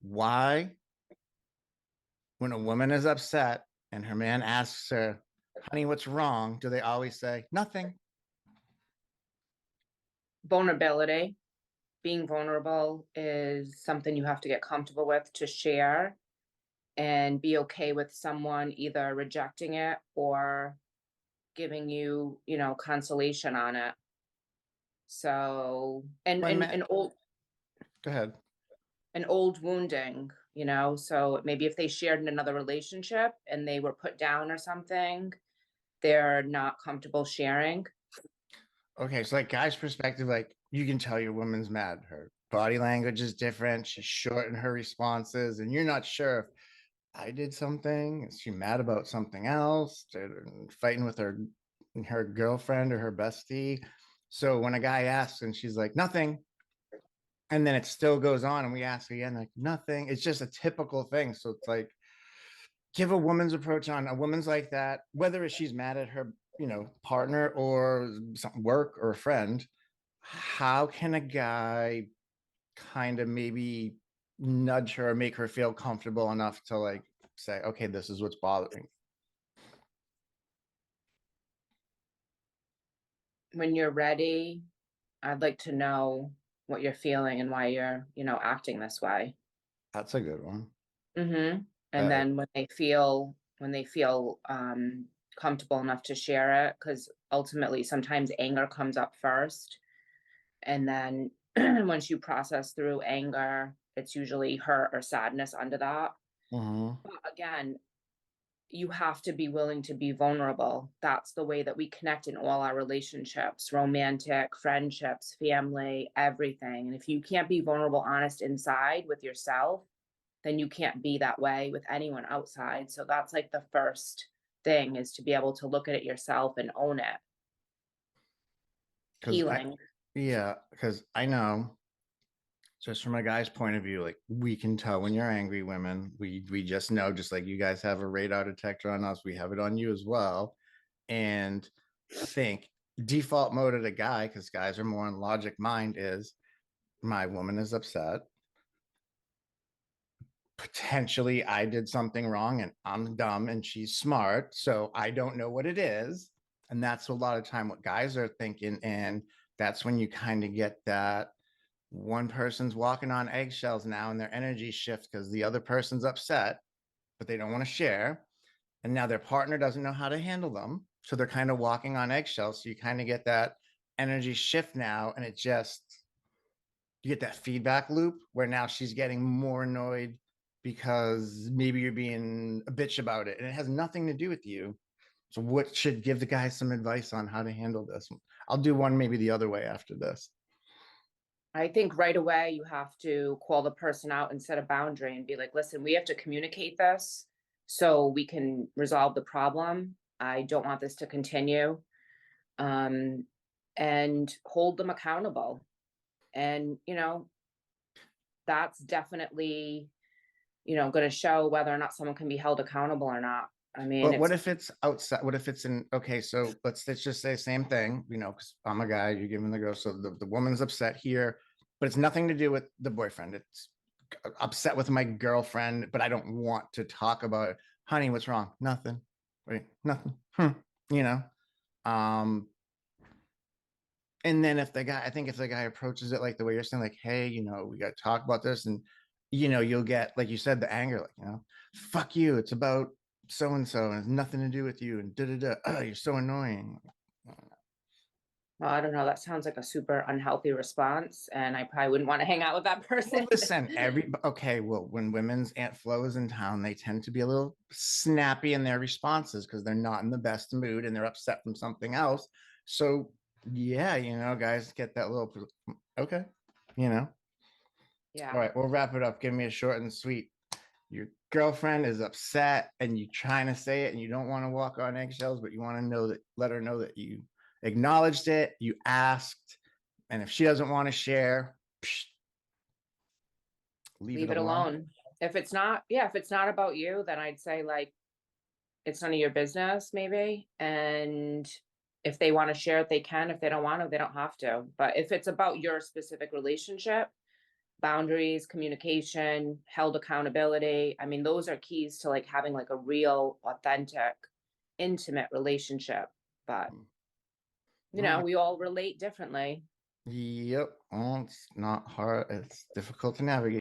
Why, when a woman is upset and her man asks her, honey, what's wrong? Do they always say, nothing? Vulnerability. Being vulnerable is something you have to get comfortable with to share and be okay with someone either rejecting it or giving you, consolation on it. So, and When and men, an old go ahead. an old wounding, so maybe if they shared in another relationship and they were put down or something, they're not comfortable sharing. Okay, so like guy's perspective, like you can tell your woman's mad. Her body language is different. She's short in her responses, and you're not sure if I did something. Is she mad about something else? Fighting with her girlfriend or her bestie. So when a guy asks and she's like, nothing, and then it still goes on, and we ask again, like, nothing. It's just a typical thing. So it's like, give a woman's approach on a woman's like that, whether she's mad at her, partner or some work or a friend. How can a guy kind of maybe nudge her or make her feel comfortable enough to like say, okay, this is what's bothering? When you're ready, I'd like to know what you're feeling and why you're, acting this way. That's a good one. Mm-hmm. And Uh, then when they feel comfortable enough to share it, because ultimately sometimes anger comes up first, and then once you process through anger, it's usually hurt or sadness under that. mhm. But again, you have to be willing to be vulnerable. That's the way that we connect in all our relationships, romantic, friendships, family, everything. And if you can't be vulnerable, honest inside with yourself, then you can't be that way with anyone outside. So that's like the first thing, is to be able to look at it yourself and own it. Because I, Healing. yeah, because I know just from a guy's point of view, like we can tell when you're angry, women. We just know, just like you guys have a radar detector on us, we have it on you as well. And think default mode of the guy, because guys are more in logic mind, is my woman is upset. Potentially I did something wrong and I'm dumb and she's smart. So I don't know what it is. And that's a lot of time what guys are thinking. And that's when you kind of get that one person's walking on eggshells now and their energy shifts because the other person's upset, but they don't want to share. And now their partner doesn't know how to handle them. So they're kind of walking on eggshells. So you kind of get that energy shift now. And it just, you get that feedback loop where now she's getting more annoyed because maybe you're being a bitch about it and it has nothing to do with you. So what should give the guy some advice on how to handle this? I'll do one maybe the other way after this. I think right away you have to call the person out and set a boundary and be like, listen, we have to communicate this so we can resolve the problem. I don't want this to continue. Um, and hold them accountable. And, that's definitely, going to show whether or not someone can be held accountable or not. I mean, But what it's if it's outside? What if it's in? Okay, so let's just say same thing. Because I'm a guy, you're giving the girl. So the woman's upset here, but it's nothing to do with the boyfriend. It's upset with my girlfriend, but I don't want to talk about it. Honey, what's wrong? Nothing. Wait, nothing. You know. Um, and then if the guy, I think if the guy approaches it like the way you're saying, like, hey, we got to talk about this, and you'll get, like you said, the anger, like, fuck you. It's about so and so, and it's nothing to do with you, and da da da. Oh, you're so annoying. well, I don't know. That sounds like a super unhealthy response, and I probably wouldn't want to hang out with that Well, person. listen, okay. Well, when women's Aunt Flo is in town, they tend to be a little snappy in their responses because they're not in the best mood and they're upset from something else. So, yeah, guys get that little okay, you know. All Yeah. right, we'll wrap it up. Give me a short and sweet. Your girlfriend is upset and you're trying to say it and you don't want to walk on eggshells, but you want to let her know that you acknowledged it, you asked, and if she doesn't want to share, psh, leave it Leave it alone. alone. If it's not about you, then I'd say like it's none of your business, maybe. And if they want to share it, they can. If they don't want to, they don't have to. But if it's about your specific relationship, boundaries, communication, held accountability. I mean, those are keys to like having like a real, authentic, intimate relationship. But you know, Alright. we all relate differently. Yep. Well, it's not hard. It's difficult to navigate.